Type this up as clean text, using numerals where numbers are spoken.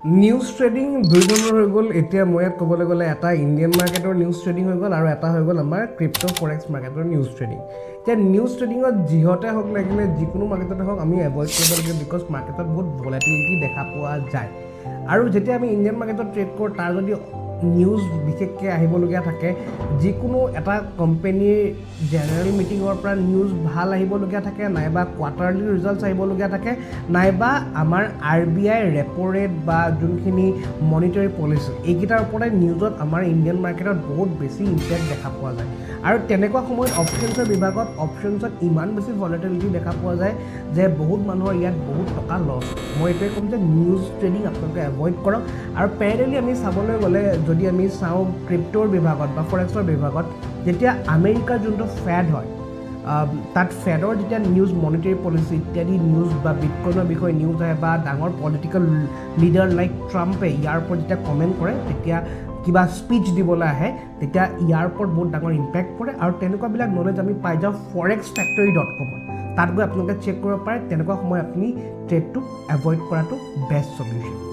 news trading দুই ধৰণৰ হৈ গ'ল এতিয়া মই ইয়াত ক'বলৈ গ'লে এটা ইণ্ডিয়ান মাৰ্কেটৰ নিউজ ট্ৰেডিং হৈ গ'ল আৰু এটা হৈ গ'ল আমাৰ ক্ৰিপ্টো ফৰেক্স মাৰ্কেটৰ নিউজ ট্ৰেডিং এতিয়া নিউজ ট্ৰেডিঙত যিহতে হওক লাগিলে যিকোনো মাৰ্কেটতে হওক আমি এভইড কৰিব লাগে বিকজ মাৰ্কেটত বহুত ভলাটিলিটি দেখা পোৱা যায় আৰু যেতিয়া আমি ইণ্ডিয়ান মাৰ্কেটত ট্ৰেড কৰোঁ তাৰ যদি নিউজ বিশেষকৈ আহিবলগীয়া থাকে যিকোনো এটা কোম্পানীৰ জেনেৰেল মিটিঙৰ পৰা নিউজ ভাল আহিবলগীয়া থাকে নাইবা কোৱাৰ্টাৰলি ৰিজাল্টছ আহিবলগীয়া থাকে নাইবা আমাৰ RBI ৰেপো ৰেট বা যোনখিনি মনিটাৰী পলিচি এইকেইটাৰ ওপৰতে নিউজত আমাৰ ইণ্ডিয়ান মাৰ্কেটত বহুত বেছি ইম্পেক্ট দেখা পোৱা যায় আৰু তেনেকুৱা সময়ত অপশ্যনছৰ বিভাগত অপশ্যনছত ইমান বেছি ভলাটিলিটি দেখা পোৱা যায় যে বহুত মানুহৰ ইয়াত বহুত টকা লছ মই এইটোৱে ক'ম যে নিউজ ট্ৰেডিং আপোনালোকে এভইড কৰক আৰু পেৰেলি আমি চাবলৈ গ'লে যদি আমি চাওঁ ক্ৰিপ্টোৰ বিভাগত বা ফৰেক্সৰ বিভাগত যেতিয়া আমেৰিকাৰ যোনটো ফেড হয় তাত ফেডৰ যেতিয়া নিউজ মনিটাৰী পলিচি ইত্যাদি নিউজ বা বিটকইনৰ বিষয়ে নিউজ আহে বা ডাঙৰ পলিটিকেল লিডাৰ লাইক ট্ৰাম্পে ইয়াৰ ওপৰত যেতিয়া কমেণ্ট কৰে তেতিয়া কিবা স্পীচ দিবলৈ আহে তেতিয়া ইয়াৰ ওপৰত বহুত ডাঙৰ ইম্পেক্ট পৰে আৰু তেনেকুৱাবিলাক নলেজ আমি পাই যাওঁ forexfactory.com তাত গৈ আপোনালোকে চেক কৰিব পাৰে তেনেকুৱা সময় আপুনি ট্ৰেডটো এভইড কৰাটো বেষ্ট সলিউশ্যন